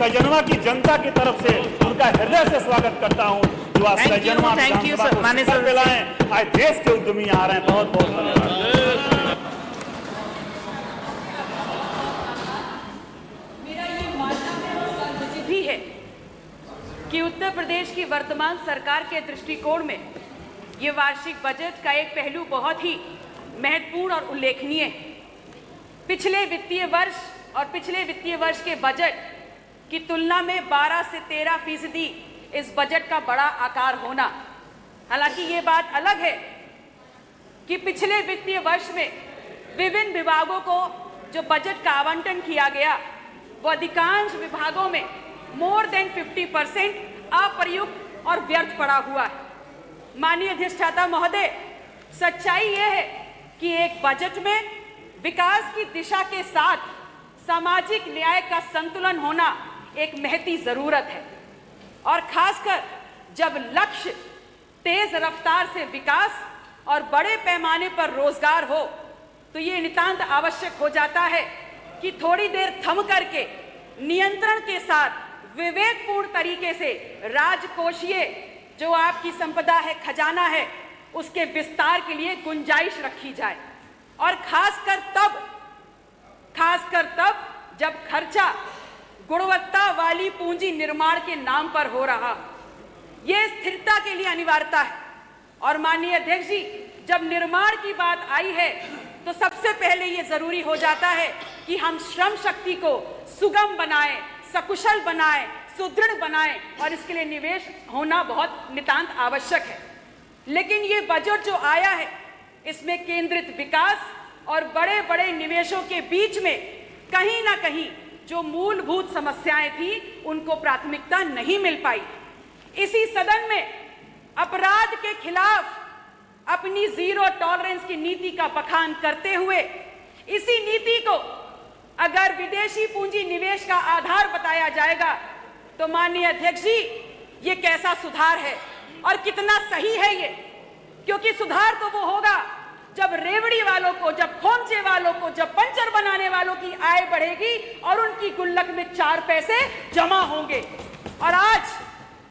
सजनवा की जनता की तरफ से उनका हृदय से स्वागत करता हूं जो आज सजनवा फैलाएं। आज देश के उद्यमी आ रहे हैं। बहुत बहुत धन्यवाद। मेरा ये मानना भी है कि उत्तर प्रदेश की वर्तमान सरकार के दृष्टिकोण में ये वार्षिक बजट का एक पहलू बहुत ही महत्वपूर्ण और उल्लेखनीय है। पिछले वित्तीय वर्ष और पिछले वित्तीय वर्ष के बजट की तुलना में 12 से 13% इस बजट का बड़ा आकार होना। हालांकि ये बात अलग है कि पिछले वित्तीय वर्ष में विभिन्न विभागों को जो बजट का आवंटन किया गया वो अधिकांश विभागों में मोर देन 50% अप्रयुक्त और व्यर्थ पड़ा हुआ है। माननीय अधिष्ठाता महोदय, सच्चाई यह है कि एक बजट में विकास की दिशा के साथ सामाजिक न्याय का संतुलन होना एक महती जरूरत है और खासकर जब लक्ष्य तेज रफ्तार से विकास और बड़े पैमाने पर रोजगार हो तो ये नितांत आवश्यक हो जाता है कि थोड़ी देर थम करके नियंत्रण के साथ विवेकपूर्ण तरीके से राजकोषीय जो आपकी संपदा है, खजाना है, उसके विस्तार के लिए गुंजाइश रखी जाए और खासकर तब जब खर्चा गुणवत्ता वाली पूंजी निर्माण के नाम पर हो रहा। यह स्थिरता के लिए अनिवार्यता है और माननीय अध्यक्ष जी, जब निर्माण की बात आई है तो सबसे पहले यह जरूरी हो जाता है कि हम श्रम शक्ति को सुगम बनाएं, सकुशल बनाएं, सुदृढ़ बनाएं और इसके लिए निवेश होना बहुत नितांत आवश्यक है। लेकिन ये बजट जो आया है इसमें केंद्रित विकास और बड़े बड़े निवेशों के बीच में कहीं ना कहीं जो मूलभूत समस्याएं थी उनको प्राथमिकता नहीं मिल पाई। इसी सदन में अपराध के खिलाफ अपनी जीरो टॉलरेंस की नीति का बखान करते हुए इसी नीति को अगर विदेशी पूंजी निवेश का आधार बताया जाएगा तो माननीय अध्यक्ष जी, ये कैसा सुधार है और कितना सही है ये? क्योंकि सुधार तो वो होगा जब रेवड़ी वालों को, जब खोमचे वालों को, जब पंचर बनाने वालों की आय बढ़ेगी और उनकी गुल्लक में 4 पैसे जमा होंगे। और आज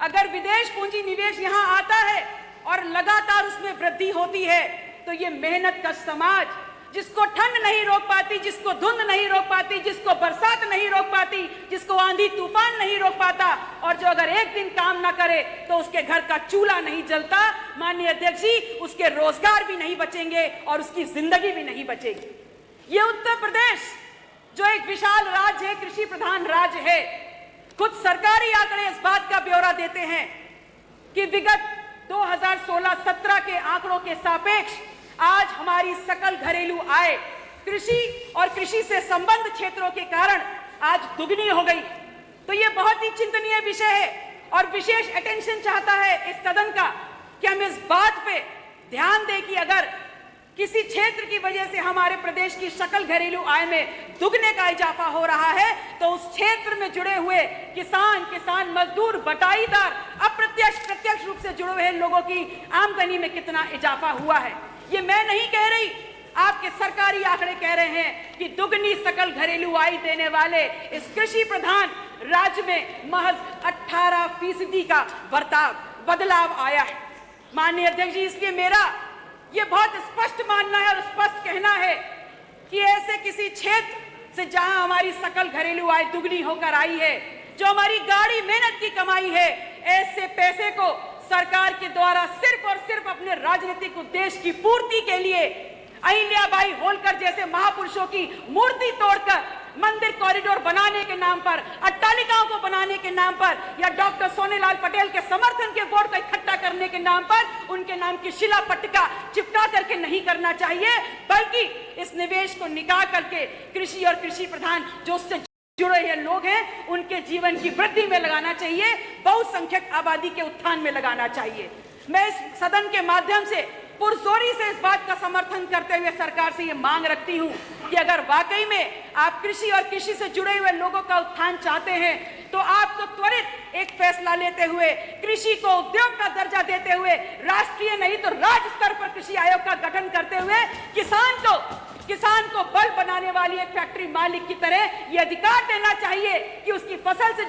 अगर विदेश पूंजी निवेश यहां आता है और लगातार उसमें वृद्धि होती है तो ये मेहनत का समाज, जिसको ठंड नहीं रोक पाती, जिसको धुंध नहीं रोक पाती, जिसको बरसात नहीं रोक पाती, जिसको आंधी तूफान नहीं रोक पाता और जो अगर एक दिन काम ना करे तो उसके घर का चूल्हा नहीं जलता, माननीय अध्यक्ष जी, उसके रोजगार भी नहीं बचेंगे और उसकी जिंदगी भी नहीं बचेगी। ये उत्तर प्रदेश जो एक विशाल राज्य है, कृषि प्रधान राज्य है, खुद सरकारी आंकड़े इस बात का ब्यौरा देते हैं कि विगत 2016-17 के आंकड़ों के सापेक्ष आज हमारी सकल घरेलू आय कृषि और कृषि से संबद्ध क्षेत्रों के कारण आज दुगनी हो गई। तो ये बहुत ही चिंतनीय विषय है और विशेष अटेंशन चाहता है इस सदन का कि हम इस बात पे ध्यान दें कि अगर किसी क्षेत्र की वजह से हमारे प्रदेश की सकल घरेलू आय में दुगने का इजाफा हो रहा है तो उस क्षेत्र में जुड़े हुए किसान मजदूर, बटाईदार, अप्रत्यक्ष प्रत्यक्ष रूप से जुड़े हुए लोगों की आमदनी में कितना इजाफा हुआ है। ये मैं नहीं कह रही, आपके सरकारी आंकड़े कह रहे हैं कि दुगनी सकल घरेलू आय देने वाले इस कृषि प्रधान राज्य में महज 18% का बदलाव आया है। माननीय अध्यक्ष जी, इसलिए मेरा ये बहुत स्पष्ट मानना है और स्पष्ट कहना है कि ऐसे किसी क्षेत्र से जहां हमारी सकल घरेलू आय दुगनी होकर आई है, जो हमारी गाढ़ी मेहनत की कमाई है, ऐसे पैसे को सरकार के द्वारा सिर्फ और सिर्फ अपने राजनीतिक उद्देश्य की पूर्ति के लिए अहिल्याबाई होलकर जैसे महापुरुषों की मूर्ति तोड़कर मंदिर कॉरिडोर बनाने के नाम पर, अट्टालिकाओं को बनाने के नाम पर या डॉक्टर सोनेलाल पटेल के समर्थन के वोट को इकट्ठा करने के नाम पर उनके नाम की शिला पट्टिका चिपका करके नहीं करना चाहिए, बल्कि इस निवेश को निकाल करके कृषि और कृषि प्रधान जो उससे जुड़े हुए लोग हैं उनके जीवन की वृद्धि में लगाना चाहिए, बहुसंख्यक आबादी के उत्थान में लगाना चाहिए। मैं इस सदन के माध्यम से पुरजोरी से इस बात का समर्थन करते हुए सरकार से ये मांग रखती हूं कि अगर वाकई में आप कृषि और कृषि से जुड़े हुए लोगों का उत्थान चाहते हैं तो आपको त्वरित एक फैसला लेते हुए कृषि को उद्योग का दर्जा देते हुए राष्ट्रीय नहीं तो राज्य स्तर पर कृषि आयोग का गठन करते हुए किसान को बल बनाने वाली एक फैक्ट्री मालिक की तरह ये अधिकार देना चाहिए कि उसकी फसल से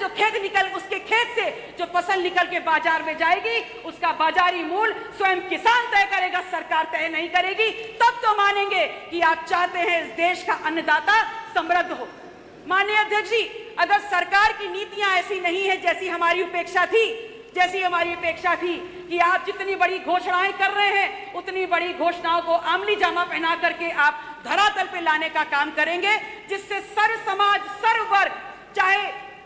उसके खेत से जो फसल निकल के बाजार में जाएगी उसका बाजारी मूल्य स्वयं किसान तय करेगा, सरकार तय नहीं करेगी। तब तो मानेंगे कि आप चाहते हैं इस देश का अन्नदाता समृद्ध हो। माननीय अध्यक्ष जी, अगर सरकार की नीतियां ऐसी नहीं है जैसी हमारी अपेक्षा थी कि आप जितनी बड़ी घोषणाएं कर रहे हैं उतनी बड़ी घोषणाओं को आमली जामा पहना करके आप धरातल पे लाने का काम करेंगे, जिससे सर्व समाज, सर्व वर्ग, चाहे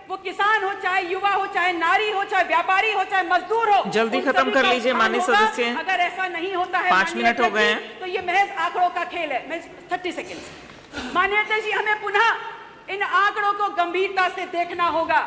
वो किसान हो, चाहे युवा हो, चाहे नारी हो, चाहे व्यापारी हो, चाहे मजदूर हो, जल्दी खत्म कर लीजिए माननीय सदस्य। अगर ऐसा नहीं होता है 5 मिनट हो गए हैं तो ये महज आंकड़ों का खेल है। 30 सेकेंड। माननीय अध्यक्ष जी, हमें पुनः इन आंकड़ों को गंभीरता से देखना होगा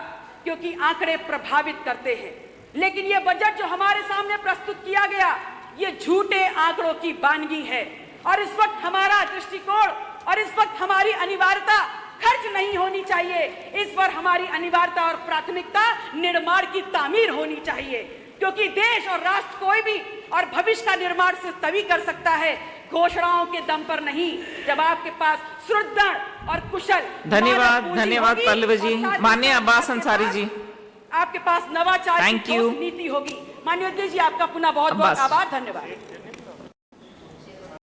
क्योंकि आंकड़े प्रभावित करते हैं। लेकिन ये बजट जो हमारे सामने प्रस्तुत किया गया ये झूठे आंकड़ों की वानगी है और इस वक्त हमारा दृष्टिकोण और इस वक्त हमारी अनिवार्यता खर्च नहीं होनी चाहिए। इस पर हमारी अनिवार्यता और प्राथमिकता निर्माण की तामीर होनी चाहिए, क्योंकि देश और राष्ट्र कोई भी और भविष्य का निर्माण सिर्फ तभी कर सकता है घोषणाओं के दम पर नहीं, जब आपके पास सुदृढ़ और कुशल। धन्यवाद पल्लवी जी। माननीय अब्बास अंसारी जी, आपके पास नवाचार की Thank you. नीति होगी। माननीय अध्यक्ष जी, आपका पुनः बहुत बहुत आभार, धन्यवाद।